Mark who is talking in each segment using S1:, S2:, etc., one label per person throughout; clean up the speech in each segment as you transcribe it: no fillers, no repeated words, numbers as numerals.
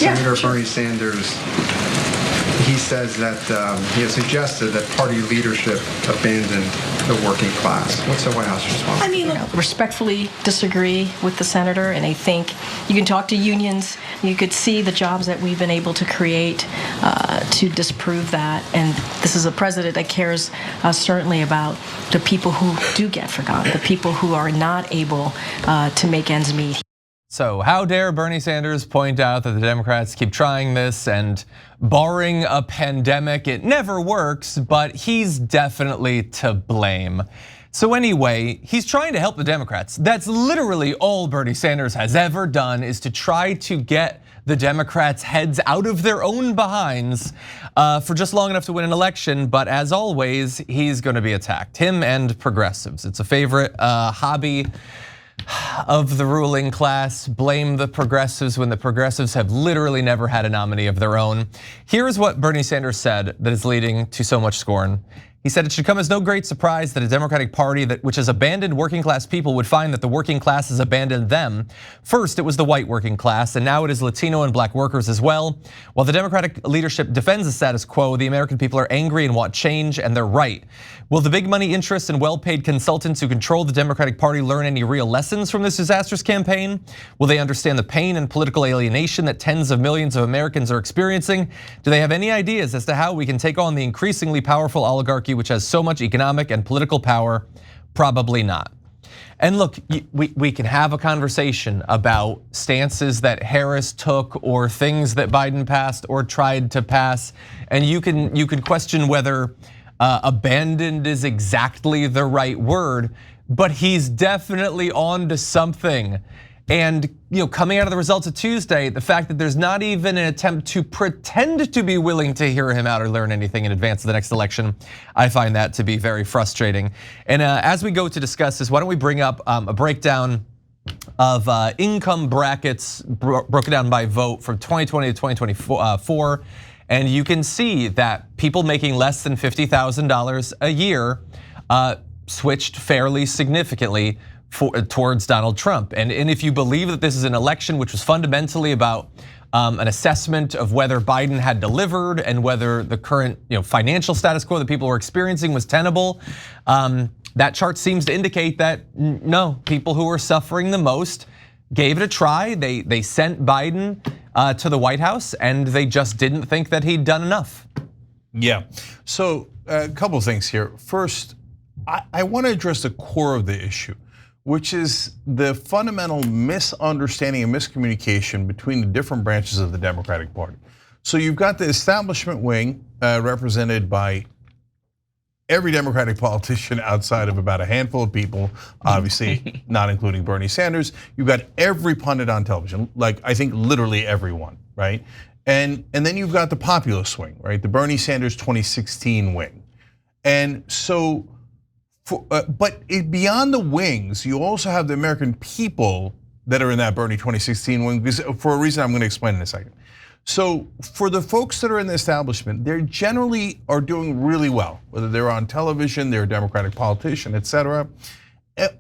S1: Senator Bernie Sanders, he says that he has suggested that party leadership abandoned the working class. What's the White House response?
S2: I mean, respectfully disagree with the senator, and I think you can talk to unions. You could see the jobs that we've been able to create to disprove that. And this is a president that cares certainly about the people who do get forgotten, the people who are not able to make ends meet.
S3: So how dare Bernie Sanders point out that the Democrats keep trying this, and barring a pandemic, it never works, but he's definitely to blame. So anyway, he's trying to help the Democrats. That's literally all Bernie Sanders has ever done, is to try to get the Democrats' heads out of their own behinds for just long enough to win an election. But as always, he's gonna be attacked, him and progressives. It's a favorite hobby of the ruling class. Blame the progressives when the progressives have literally never had a nominee of their own. Here's what Bernie Sanders said that is leading to so much scorn. He said it should come as no great surprise that a Democratic Party which has abandoned working class people would find that the working class has abandoned them. First, it was the white working class, and now it is Latino and black workers as well. While the Democratic leadership defends the status quo, the American people are angry and want change, and they're right. Will the big money interests and well-paid consultants who control the Democratic Party learn any real lessons from this disastrous campaign? Will they understand the pain and political alienation that tens of millions of Americans are experiencing? Do they have any ideas as to how we can take on the increasingly powerful oligarchy which has so much economic and political power? Probably not. And look, we can have a conversation about stances that Harris took or things that Biden passed or tried to pass, and you can question whether abandoned is exactly the right word, but he's definitely on to something. And coming out of the results of Tuesday, the fact that there's not even an attempt to pretend to be willing to hear him out or learn anything in advance of the next election, I find that to be very frustrating. And as we go to discuss this, why don't we bring up a breakdown of income brackets broken down by vote from 2020 to 2024. And you can see that people making less than $50,000 a year switched fairly significantly towards Donald Trump. And if you believe that this is an election which was fundamentally about an assessment of whether Biden had delivered and whether the current financial status quo that people were experiencing was tenable, that chart seems to indicate that no, people who are suffering the most gave it a try. They sent Biden to the White House, and they just didn't think that he'd done enough.
S4: Yeah, so a couple of things here. First, I want to address the core of the issue, which is the fundamental misunderstanding and miscommunication between the different branches of the Democratic Party. So you've got the establishment wing represented by every Democratic politician outside of about a handful of people, obviously not including Bernie Sanders. You've got every pundit on television, like I think literally everyone, right? And then you've got the populist wing, right? The Bernie Sanders 2016 wing. And so, but beyond the wings, you also have the American people that are in that Bernie 2016 wing, because for a reason I'm gonna explain in a second. So for the folks that are in the establishment, they generally are doing really well, whether they're on television, they're a Democratic politician, et cetera,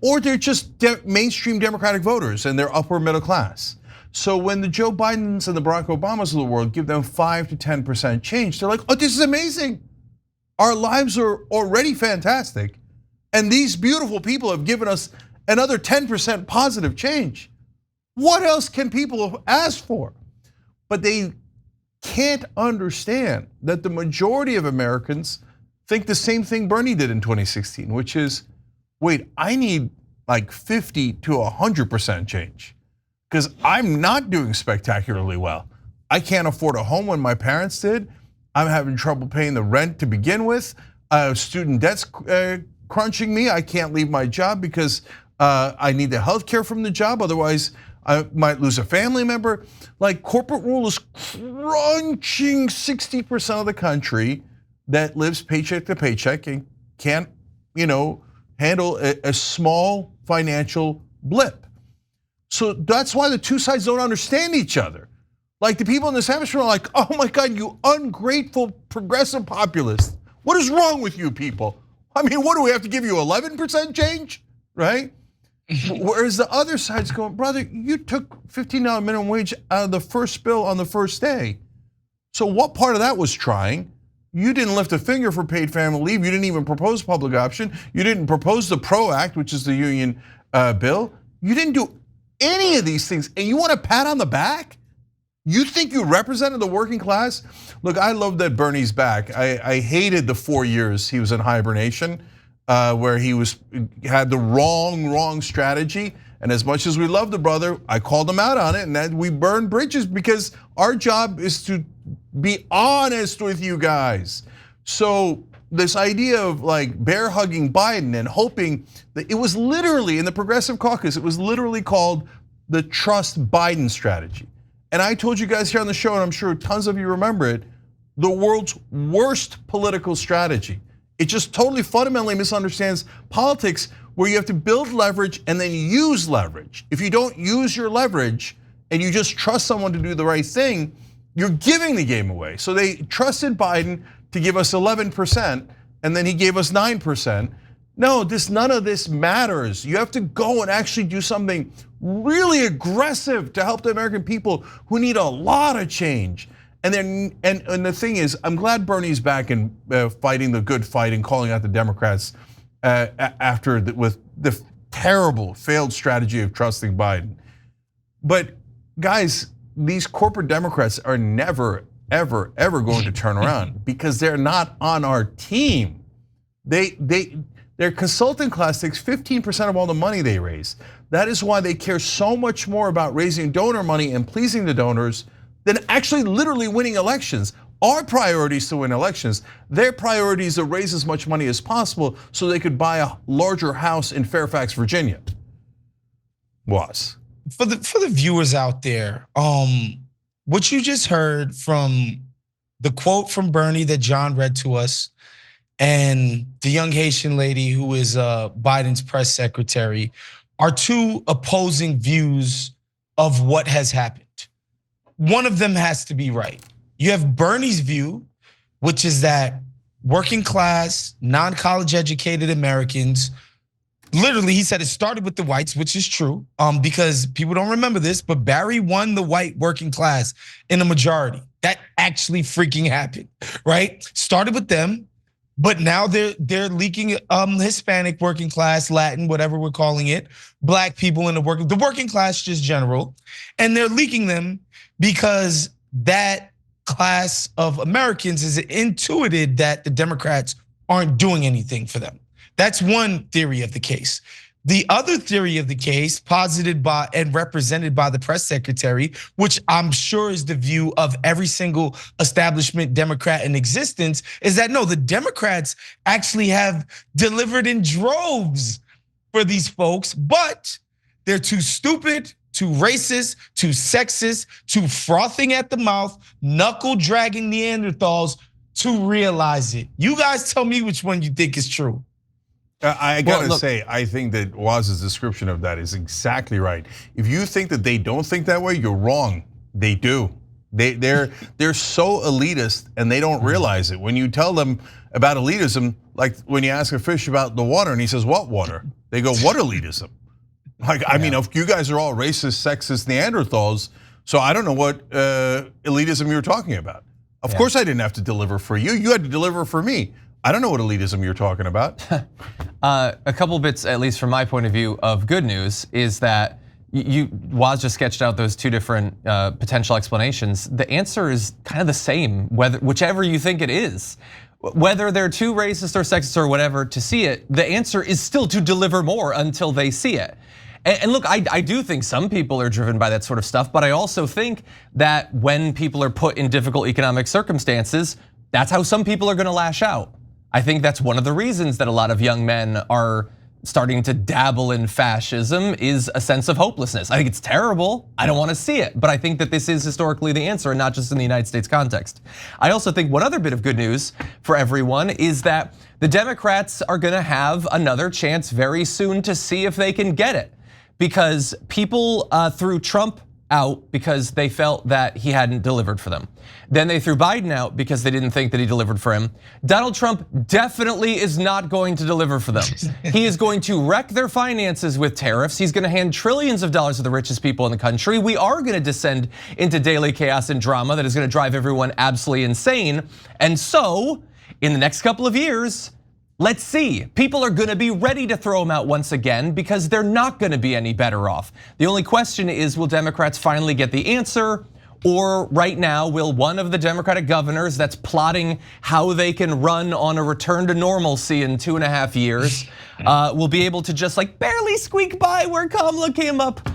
S4: or they're just mainstream Democratic voters and they're upper middle class. So when the Joe Bidens and the Barack Obamas of the world give them 5 to 10% change, they're like, oh, this is amazing. Our lives are already fantastic. And these beautiful people have given us another 10% positive change. What else can people ask for? But they can't understand that the majority of Americans think the same thing Bernie did in 2016, which is, wait, I need like 50 to 100% change because I'm not doing spectacularly well. I can't afford a home when my parents did. I'm having trouble paying the rent to begin with. Student debt's crunching me. I can't leave my job because I need the health care from the job. Otherwise, I might lose a family member. Like corporate rule is crunching 60% of the country that lives paycheck to paycheck and can't, handle a small financial blip. So that's why the two sides don't understand each other. Like the people in the establishment are like, oh my God, you ungrateful progressive populist. What is wrong with you people? I mean, what do we have to give you 11% change, right? Whereas the other side's going, brother, you took $15 minimum wage out of the first bill on the first day. So what part of that was trying? You didn't lift a finger for paid family leave. You didn't even propose public option. You didn't propose the PRO Act, which is the union bill. You didn't do any of these things, and you want a pat on the back? You think you represented the working class? Look, I love that Bernie's back. I hated the 4 years he was in hibernation, where he had the wrong strategy. And as much as we love the brother, I called him out on it, and that we burned bridges because our job is to be honest with you guys. So this idea of like bear hugging Biden and hoping that it was literally in the Progressive Caucus, it was literally called the trust Biden strategy. And I told you guys here on the show, and I'm sure tons of you remember it, the world's worst political strategy. It just totally fundamentally misunderstands politics, where you have to build leverage and then use leverage. If you don't use your leverage and you just trust someone to do the right thing, you're giving the game away. So they trusted Biden to give us 11%, and then he gave us 9%. No, none of this matters. You have to go and actually do something really aggressive to help the American people who need a lot of change. And the thing is, I'm glad Bernie's back and fighting the good fight and calling out the Democrats with the terrible failed strategy of trusting Biden. But guys, these corporate Democrats are never, ever going to turn around because they're not on our team. Their consulting class takes 15% of all the money they raise. That is why they care so much more about raising donor money and pleasing the donors than actually literally winning elections. Our priority is to win elections. Their priority is to raise as much money as possible so they could buy a larger house in Fairfax, Virginia.
S5: For the viewers out there, what you just heard from the quote from Bernie that John read to us, and the young Haitian lady who is Biden's press secretary, are two opposing views of what has happened. One of them has to be right. You have Bernie's view, which is that working class, non-college educated Americans, literally, he said it started with the whites, which is true, because people don't remember this, but Barry won the white working class in a majority. That actually freaking happened, right? Started with them, but now they're leaking Hispanic working class, Latin, whatever we're calling it, black people in the working class, just general, and they're leaking them because that class of Americans is intuited that the Democrats aren't doing anything for them. That's one theory of the case. The other theory of the case, posited by and represented by the press secretary, which I'm sure is the view of every single establishment Democrat in existence, is that no, the Democrats actually have delivered in droves for these folks, but they're too stupid, too racist, too sexist, too frothing at the mouth, knuckle dragging Neanderthals to realize it. You guys tell me which one you think is true.
S4: I gotta say, I think that Waz's description of that is exactly right. If you think that they don't think that way, you're wrong. They do. They're so elitist and they don't realize it. When you tell them about elitism, like when you ask a fish about the water and he says, "What water?" They go, "What elitism?" Like, I mean, if you guys are all racist, sexist Neanderthals, so I don't know what elitism you're talking about. Of course I didn't have to deliver for you. You had to deliver for me. I don't know what elitism you're talking about.
S3: A couple bits, at least from my point of view, of good news is that Waz just sketched out those two different potential explanations. The answer is kind of the same, whichever you think it is. Whether they're too racist or sexist or whatever to see it, the answer is still to deliver more until they see it. And look, I do think some people are driven by that sort of stuff, but I also think that when people are put in difficult economic circumstances, that's how some people are gonna lash out. I think that's one of the reasons that a lot of young men are starting to dabble in fascism, is a sense of hopelessness. I think it's terrible, I don't wanna see it, but I think that this is historically the answer and not just in the United States context. I also think one other bit of good news for everyone is that the Democrats are gonna have another chance very soon to see if they can get it. Because people through Trump out because they felt that he hadn't delivered for them. Then they threw Biden out because they didn't think that he delivered for him. Donald Trump definitely is not going to deliver for them. He is going to wreck their finances with tariffs. He's going to hand trillions of dollars to the richest people in the country. We are going to descend into daily chaos and drama that is going to drive everyone absolutely insane. And so, in the next couple of years, let's see. People are going to be ready to throw him out once again because they're not going to be any better off. The only question is, will Democrats finally get the answer? Or right now, will one of the Democratic governors that's plotting how they can run on a return to normalcy in 2.5 years will be able to just like barely squeak by where Kamala came up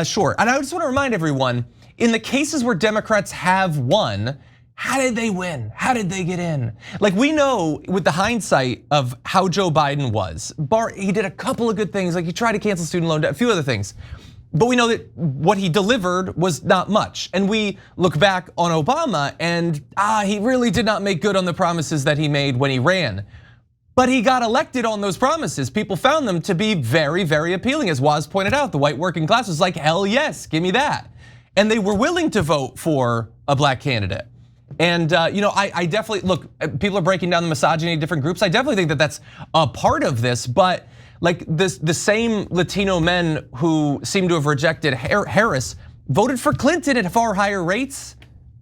S3: short? And I just want to remind everyone, in the cases where Democrats have won, how did they win? How did they get in? Like, we know with the hindsight of how Joe Biden was, he did a couple of good things, like he tried to cancel student loan debt, a few other things. But we know that what he delivered was not much. And we look back on Obama and he really did not make good on the promises that he made when he ran. But he got elected on those promises. People found them to be very, very appealing. As Waz pointed out, the white working class was like, hell yes, give me that. And they were willing to vote for a black candidate. And I definitely, look, people are breaking down the misogyny in different groups. I definitely think that that's a part of this, but like the same Latino men who seem to have rejected Harris voted for Clinton at far higher rates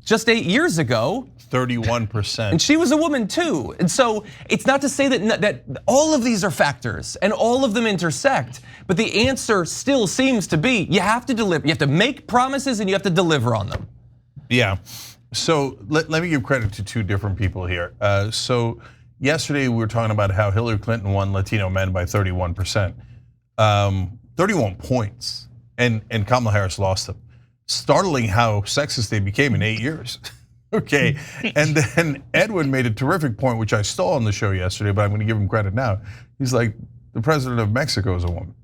S3: just 8 years ago.
S4: 31%.
S3: And she was a woman too. And so it's not to say that all of these are factors and all of them intersect, but the answer still seems to be you have to deliver. You have to make promises and you have to deliver on them.
S4: Yeah. So let me give credit to two different people here. So yesterday we were talking about how Hillary Clinton won Latino men by 31%, 31 points, and Kamala Harris lost them. Startling how sexist they became in 8 years. Okay, and then Edwin made a terrific point, which I stole on the show yesterday, but I'm going to give him credit now. He's like, the president of Mexico is a woman.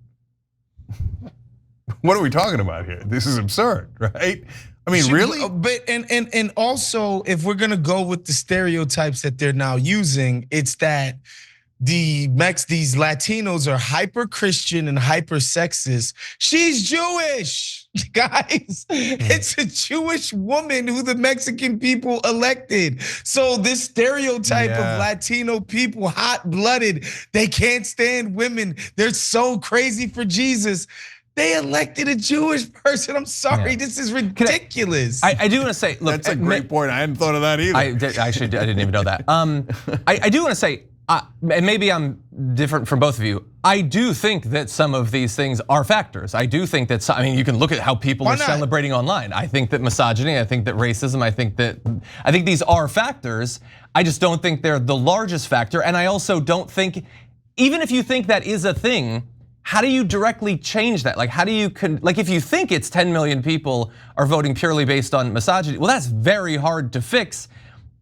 S4: What are we talking about here? This is absurd, right? I mean, really?
S5: But and also, if we're gonna go with the stereotypes that they're now using, it's that these Latinos are hyper Christian and hyper sexist. She's Jewish, guys. It's a Jewish woman who the Mexican people elected. So this stereotype of Latino people, hot-blooded, they can't stand women. They're so crazy for Jesus. They elected a Jewish person. I'm sorry, this is ridiculous.
S3: I do want to say, look,
S4: that's a great point. I hadn't thought of that either.
S3: I didn't even know that. I do want to say, and maybe I'm different from both of you. I do think that some of these things are factors. I do think that I mean, you can look at how people are celebrating online. I think that misogyny, I think that racism, I think these are factors. I just don't think they're the largest factor, and I also don't think, even if you think that is a thing, how do you directly change that? Like, how do you, like if you think it's 10 million people are voting purely based on misogyny, well, that's very hard to fix,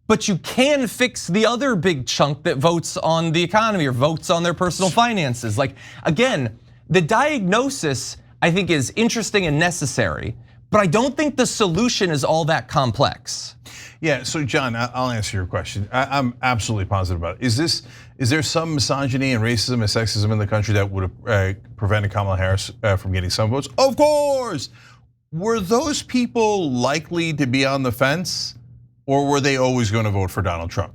S3: but you can fix the other big chunk that votes on the economy or votes on their personal finances. Like, again, the diagnosis I think is interesting and necessary, but I don't think the solution is all that complex.
S4: Yeah, so John, I'll answer your question. I'm absolutely positive about it. Is there some misogyny and racism and sexism in the country that would have prevented Kamala Harris from getting some votes? Of course. Were those people likely to be on the fence, or were they always going to vote for Donald Trump?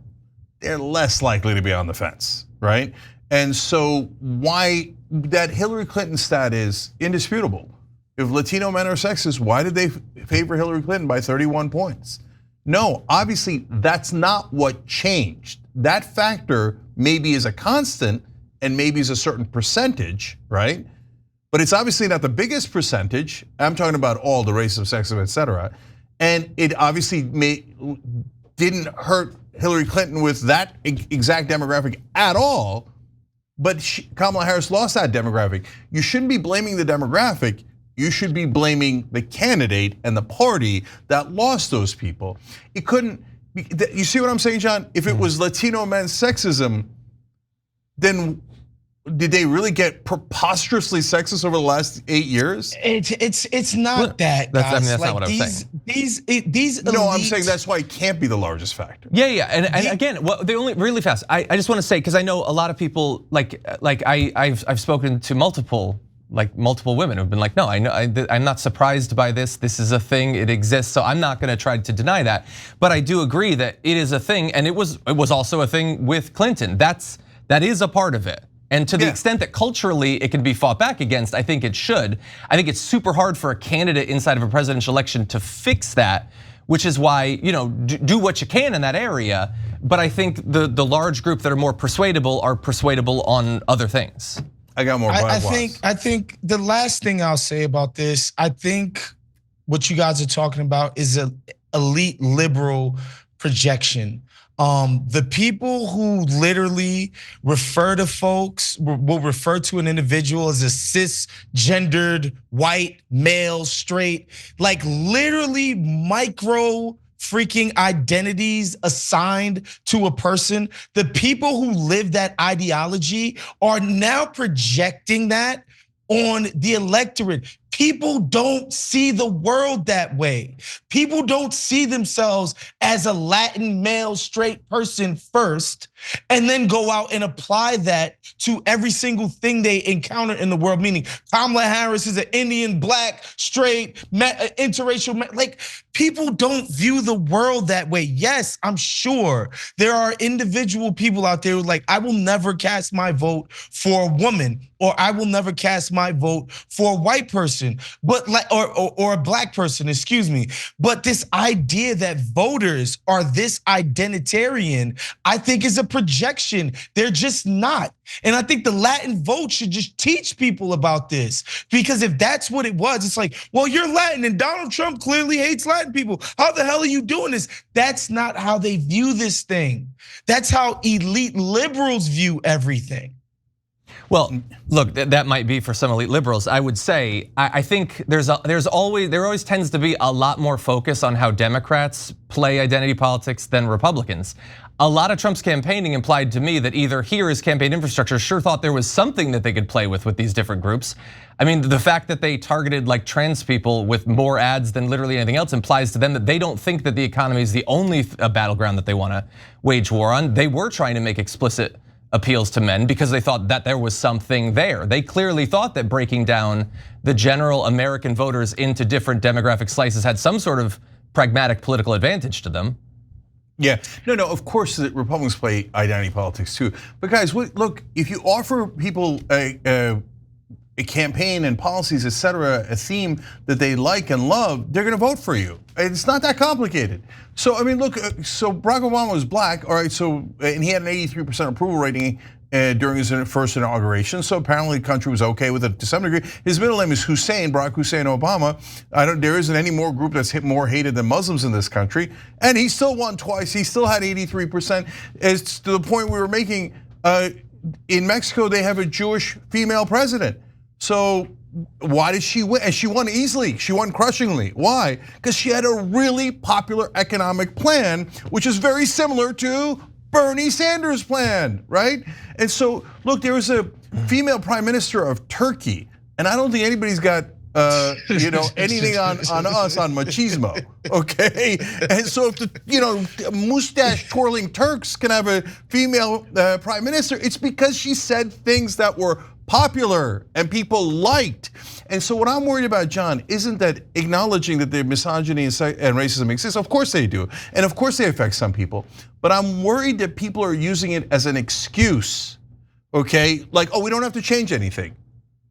S4: They're less likely to be on the fence, right? And so why that Hillary Clinton stat is indisputable. If Latino men are sexist, why did they favor Hillary Clinton by 31 points? No, obviously that's not what changed. That factor maybe is a constant and maybe is a certain percentage, right? But it's obviously not the biggest percentage. I'm talking about all the racism, sexism, et cetera. And it obviously didn't hurt Hillary Clinton with that exact demographic at all, but Kamala Harris lost that demographic. You shouldn't be blaming the demographic. You should be blaming the candidate and the party that lost those people. It couldn't, you see what I'm saying, John? If it was Latino men's sexism, then did they really get preposterously sexist over the last 8 years?
S5: It's not that, guys.
S3: I mean, that's not what I'm saying.
S5: These
S4: no, I'm saying that's why it can't be the largest factor.
S3: Yeah, and again, the only really fast. I just want to say, because I know a lot of people, like I've spoken to multiple like multiple women who've been like, no, I know, I'm not surprised by this. This is a thing, it exists, so I'm not gonna try to deny that. But I do agree that it is a thing, and it was also a thing with Clinton. That is a part of it. And to the extent that culturally it can be fought back against, I think it should. I think it's super hard for a candidate inside of a presidential election to fix that, which is why, do what you can in that area. But I think the large group that are more persuadable are persuadable on other things.
S4: I got more.
S5: I think the last thing I'll say about this, I think what you guys are talking about is an elite liberal projection. The people who literally refer to folks, will refer to an individual as a cisgendered, white, male, straight, like literally micro freaking identities assigned to a person. The people who live that ideology are now projecting that on the electorate. People don't see the world that way. People don't see themselves as a Latin male straight person first, and then go out and apply that to every single thing they encounter in the world. Meaning Kamala Harris is an Indian, black, straight, interracial, like people don't view the world that way. Yes, I'm sure there are individual people out there who like, I will never cast my vote for a woman, or I will never cast my vote for a white person, but like, or a black person, excuse me. But this idea that voters are this identitarian, I think is a projection. They're just not. And I think the Latin vote should just teach people about this, because if that's what it was, it's like, well, you're Latin and Donald Trump clearly hates Latin people. How the hell are you doing this? That's not how they view this thing. That's how elite liberals view everything.
S3: Well, look, that might be for some elite liberals. I would say, I think there always tends to be a lot more focus on how Democrats play identity politics than Republicans. A lot of Trump's campaigning implied to me that either he or his campaign infrastructure sure thought there was something that they could play with these different groups. I mean, the fact that they targeted like trans people with more ads than literally anything else implies to them that they don't think that the economy is the only battleground that they want to wage war on. They were trying to make explicit appeals to men because they thought that there was something there. They clearly thought that breaking down the general American voters into different demographic slices had some sort of pragmatic political advantage to them.
S4: Yeah, no, of course the Republicans play identity politics too. But guys, look, if you offer people a campaign and policies, etc., a theme that they like and love, they're gonna vote for you. It's not that complicated. So I mean, look, so Barack Obama was black, all right, so, and he had an 83% approval rating during his first inauguration. So apparently the country was okay with it to some degree. His middle name is Hussein, Barack Hussein Obama. There isn't any more group that's more hated than Muslims in this country. And he still won twice, he still had 83%. It's to the point we were making, in Mexico, they have a Jewish female president. So why did she win? And she won easily, she won crushingly. Why? Because she had a really popular economic plan, which is very similar to Bernie Sanders' plan, right? And so, look, there was a female prime minister of Turkey, and I don't think anybody's got anything on us on machismo, okay? And so if the mustache twirling Turks can have a female prime minister, it's because she said things that were popular and people liked. And so what I'm worried about, John, isn't that acknowledging that the misogyny and racism exists. Of course they do, and of course they affect some people. But I'm worried that people are using it as an excuse, okay? Like, oh, we don't have to change anything,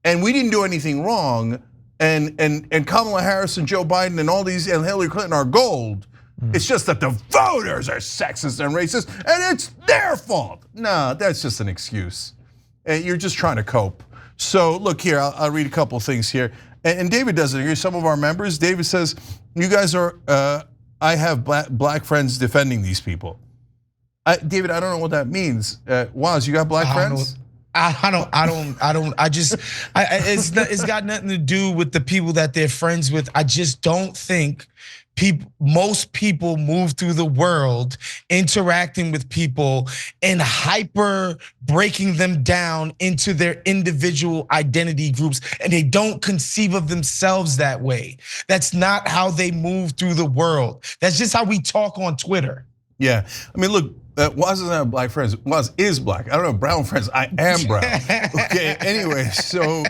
S4: and we didn't do anything wrong, and Kamala Harris and Joe Biden and all these and Hillary Clinton are gold. It's just that the voters are sexist and racist, and it's their fault. No, that's just an excuse. And you're just trying to cope. So look here, I'll read a couple of things here. And David does it here, some of our members. David says, you guys are, I have black friends defending these people. David, I don't know what that means. Waz, you got black friends? It's got nothing to do with the people that they're friends with. I just don't think most people move through the world interacting with people and hyper breaking them down into their individual identity groups, and they don't conceive of themselves that way. That's not how they move through the world. That's just how we talk on Twitter. Yeah, I mean, look, Waz doesn't have black friends. Waz is black. I don't have brown friends. I am brown. Okay. Anyway, so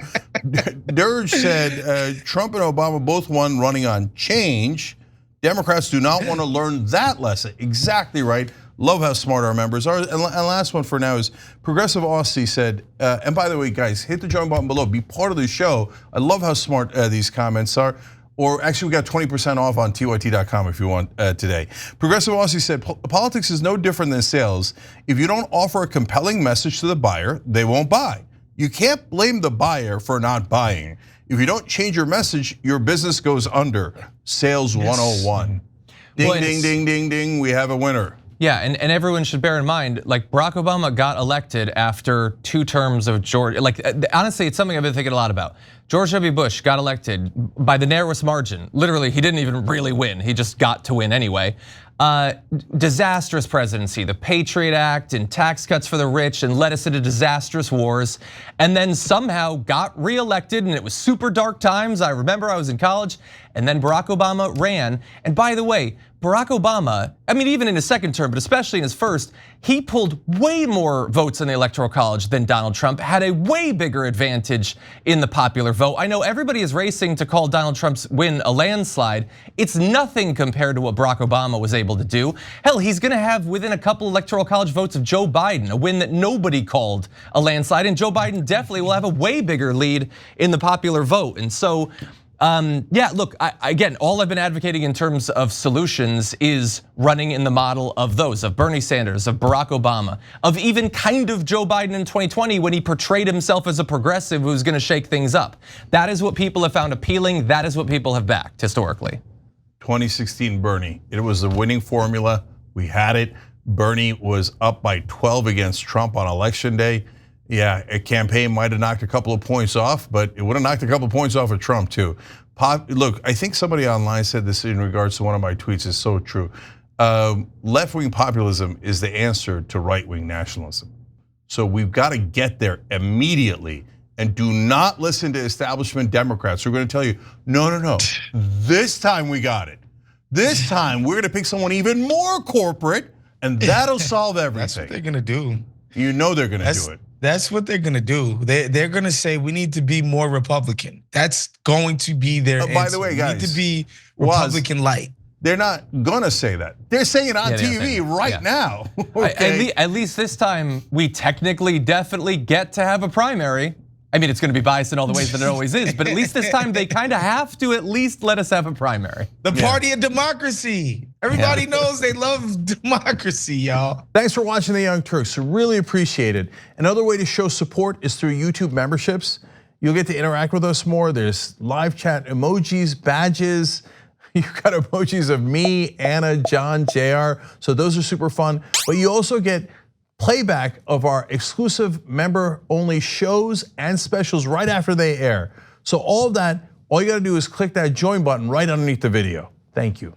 S4: Dirge said Trump and Obama both won running on change. Democrats do not want to learn that lesson. Exactly right. Love how smart our members are. And last one for now is Progressive Aussie said, and by the way, guys, hit the join button below. Be part of the show. I love how smart these comments are. Or actually, we got 20% off on tyt.com if you want today. Progressive Aussie said, politics is no different than sales. If you don't offer a compelling message to the buyer, they won't buy. You can't blame the buyer for not buying. If you don't change your message, your business goes under. Sales 101. Ding, ding, ding, ding, ding, we have a winner.
S3: Yeah, and everyone should bear in mind, like Barack Obama got elected after 2 terms of George. Like honestly, it's something I've been thinking a lot about. George W. Bush got elected by the narrowest margin. Literally, he didn't even really win. He just got to win anyway. Disastrous presidency, the Patriot Act and tax cuts for the rich and led us into disastrous wars, and then somehow got reelected, and it was super dark times. I remember I was in college, and then Barack Obama ran. And by the way, Barack Obama, I mean, even in his second term, but especially in his first, he pulled way more votes in the Electoral College than Donald Trump, had a way bigger advantage in the popular vote. I know everybody is racing to call Donald Trump's win a landslide. It's nothing compared to what Barack Obama was able to do. Hell, he's gonna have within a couple Electoral College votes of Joe Biden, a win that nobody called a landslide, and Joe Biden definitely will have a way bigger lead in the popular vote. And so, yeah, look, again, all I've been advocating in terms of solutions is running in the model of those, of Bernie Sanders, of Barack Obama, of even kind of Joe Biden in 2020 when he portrayed himself as a progressive who's gonna shake things up. That is what people have found appealing. That is what people have backed historically.
S4: 2016 Bernie, it was the winning formula. We had it. Bernie was up by 12 against Trump on election day. Yeah, a campaign might have knocked a couple of points off, but it would have knocked a couple of points off of Trump too. Look, I think somebody online said this in regards to one of my tweets. Is so true. Left-wing populism is the answer to right-wing nationalism. So we've got to get there immediately, and do not listen to establishment Democrats who are going to tell you, no, this time we got it. This time we're going to pick someone even more corporate, and that'll solve everything.
S5: That's what they're going to do.
S4: You know they're going to do it.
S5: That's what they're gonna do. They're gonna say we need to be more Republican. That's going to be their answer.
S4: By the way, guys,
S5: we need to be Republican light.
S4: They're not gonna say that. They're saying it on TV right now. Okay?
S3: At least this time, we technically, definitely get to have a primary. I mean, it's going to be biased in all the ways that it always is, but at least this time they kind of have to at least let us have a primary.
S5: The party of democracy. Everybody knows they love democracy, y'all.
S4: Thanks for watching The Young Turks. Really appreciate it. Another way to show support is through YouTube memberships. You'll get to interact with us more. There's live chat emojis, badges. You've got emojis of me, Anna, John, JR. So those are super fun. But you also get playback of our exclusive member-only shows and specials right after they air. So all of that, all you gotta do is click that join button right underneath the video. Thank you.